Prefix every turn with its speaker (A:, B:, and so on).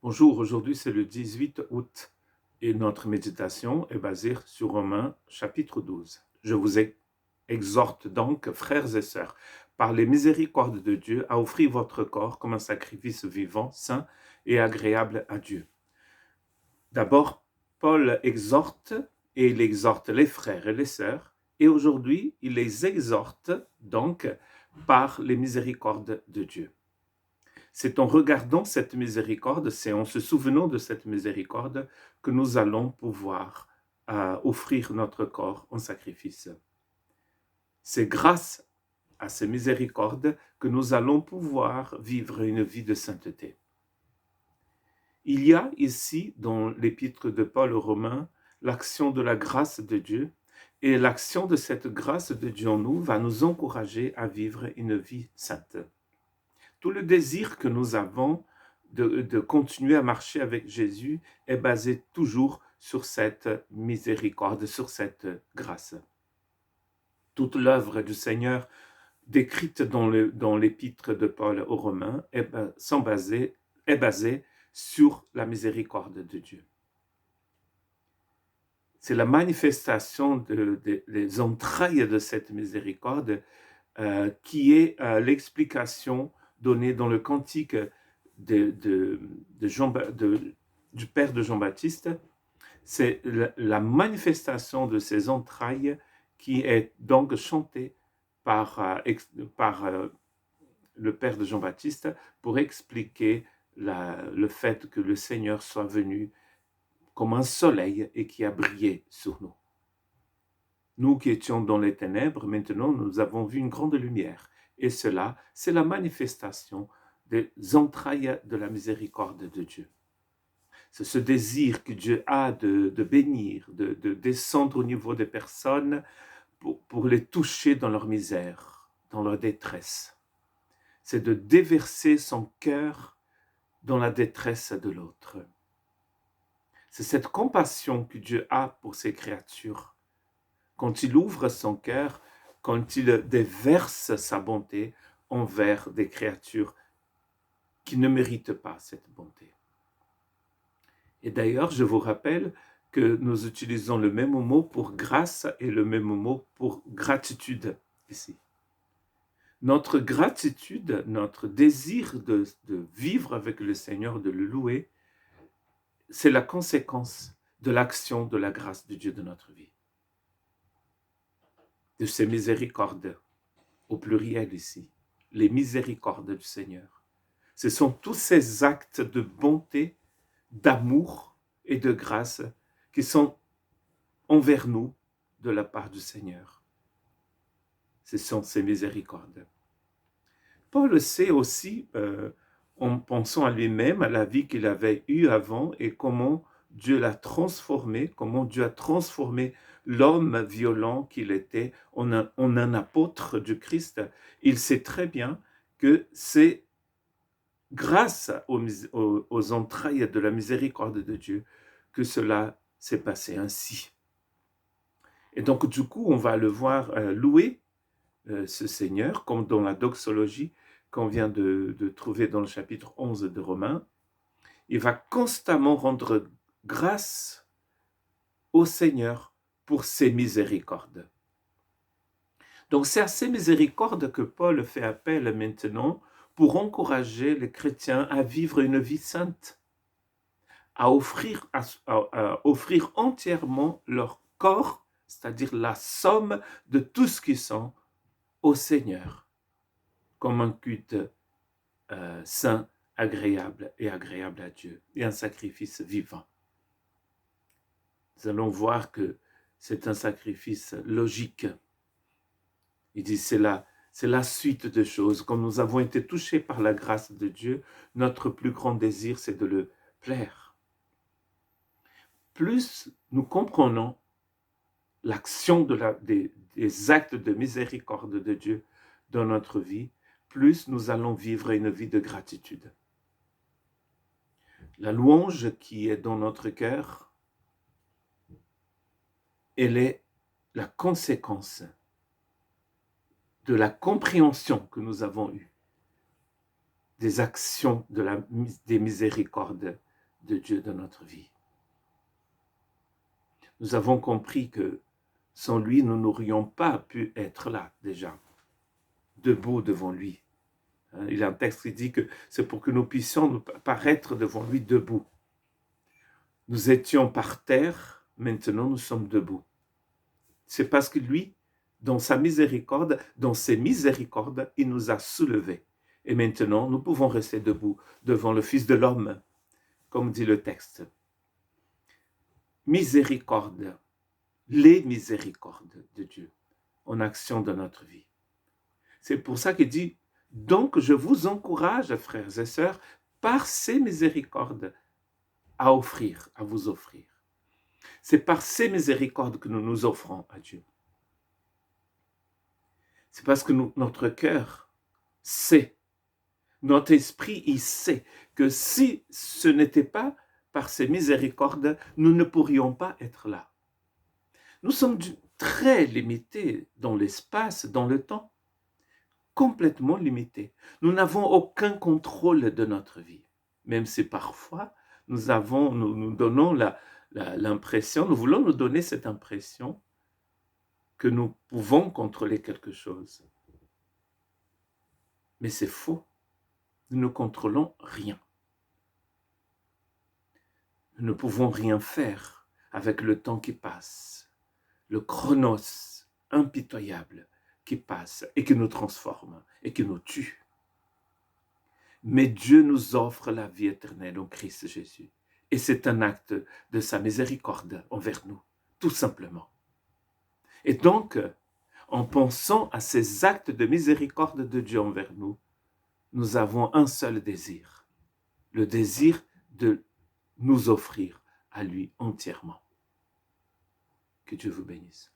A: Bonjour, aujourd'hui c'est le 18 août et notre méditation est basée sur Romains chapitre 12. Je vous exhorte donc, frères et sœurs, par les miséricordes de Dieu, à offrir votre corps comme un sacrifice vivant, saint et agréable à Dieu. D'abord, Paul exhorte et il exhorte les frères et les sœurs, et aujourd'hui il les exhorte donc par les miséricordes de Dieu. C'est en regardant cette miséricorde, c'est en se souvenant de cette miséricorde que nous allons pouvoir offrir notre corps en sacrifice. C'est grâce à ces miséricordes que nous allons pouvoir vivre une vie de sainteté. Il y a ici, dans l'épître de Paul aux Romains, l'action de la grâce de Dieu, et l'action de cette grâce de Dieu en nous va nous encourager à vivre une vie sainte. Tout le désir que nous avons de continuer à marcher avec Jésus est basé toujours sur cette miséricorde, sur cette grâce. Toute l'œuvre du Seigneur décrite dans l'épître de Paul aux Romains est basée sur la miséricorde de Dieu. C'est la manifestation des entrailles de cette miséricorde qui est l'explication donnée dans le cantique du père de Jean-Baptiste. C'est la manifestation de ces entrailles qui est donc chantée par le père de Jean-Baptiste pour expliquer le fait que le Seigneur soit venu comme un soleil et qui a brillé sur nous. Nous qui étions dans les ténèbres, maintenant nous avons vu une grande lumière. Et cela, c'est la manifestation des entrailles de la miséricorde de Dieu. C'est ce désir que Dieu a de bénir, de descendre au niveau des personnes pour les toucher dans leur misère, dans leur détresse. C'est de déverser son cœur dans la détresse de l'autre. C'est cette compassion que Dieu a pour ses créatures. Quand il ouvre son cœur, quand il déverse sa bonté envers des créatures qui ne méritent pas cette bonté. Et d'ailleurs, je vous rappelle que nous utilisons le même mot pour grâce et le même mot pour gratitude ici. Notre gratitude, notre désir de vivre avec le Seigneur, de le louer, c'est la conséquence de l'action de la grâce de Dieu dans notre vie. De ses miséricordes, au pluriel ici, les miséricordes du Seigneur. Ce sont tous ces actes de bonté, d'amour et de grâce qui sont envers nous de la part du Seigneur. Ce sont ces miséricordes. Paul sait aussi, en pensant à lui-même, à la vie qu'il avait eue avant et comment Dieu l'a transformé, comment Dieu a transformé l'homme violent qu'il était en un apôtre du Christ. Il sait très bien que c'est grâce aux entrailles de la miséricorde de Dieu que cela s'est passé ainsi. Et donc, du coup, on va le voir louer ce Seigneur, comme dans la doxologie qu'on vient de trouver dans le chapitre 11 de Romains. Il va constamment rendre grâce au Seigneur pour ses miséricordes. Donc, c'est à ces miséricordes que Paul fait appel maintenant pour encourager les chrétiens à vivre une vie sainte, à offrir entièrement leur corps, c'est-à-dire la somme de tout ce qu'ils sont, au Seigneur, comme un culte saint, agréable à Dieu, et un sacrifice vivant. Nous allons voir que c'est un sacrifice logique. Il dit c'est la suite de choses. Comme nous avons été touchés par la grâce de Dieu, notre plus grand désir, c'est de le plaire. Plus nous comprenons l'action des actes de miséricorde de Dieu dans notre vie, plus nous allons vivre une vie de gratitude. La louange qui est dans notre cœur, elle est la conséquence de la compréhension que nous avons eue des actions des miséricordes de Dieu dans notre vie. Nous avons compris que sans lui, nous n'aurions pas pu être là déjà, debout devant lui. Il y a un texte qui dit que c'est pour que nous puissions paraître devant lui debout. Nous étions par terre, maintenant nous sommes debout. C'est parce que lui, dans sa miséricorde, dans ses miséricordes, il nous a soulevés. Et maintenant, nous pouvons rester debout devant le Fils de l'homme, comme dit le texte. Miséricorde, les miséricordes de Dieu en action dans notre vie. C'est pour ça qu'il dit, donc je vous encourage, frères et sœurs, par ces miséricordes, à vous offrir. C'est par ces miséricordes que nous nous offrons à Dieu. C'est parce que notre cœur sait, notre esprit, il sait que si ce n'était pas par ces miséricordes, nous ne pourrions pas être là. Nous sommes très limités dans l'espace, dans le temps, complètement limités. Nous n'avons aucun contrôle de notre vie, même si parfois nous donnons l'impression, nous voulons nous donner cette impression que nous pouvons contrôler quelque chose. Mais c'est faux. Nous ne contrôlons rien. Nous ne pouvons rien faire avec le temps qui passe, le chronos impitoyable qui passe et qui nous transforme et qui nous tue. Mais Dieu nous offre la vie éternelle en Christ Jésus. Et c'est un acte de sa miséricorde envers nous, tout simplement. Et donc, en pensant à ces actes de miséricorde de Dieu envers nous, nous avons un seul désir, le désir de nous offrir à lui entièrement. Que Dieu vous bénisse.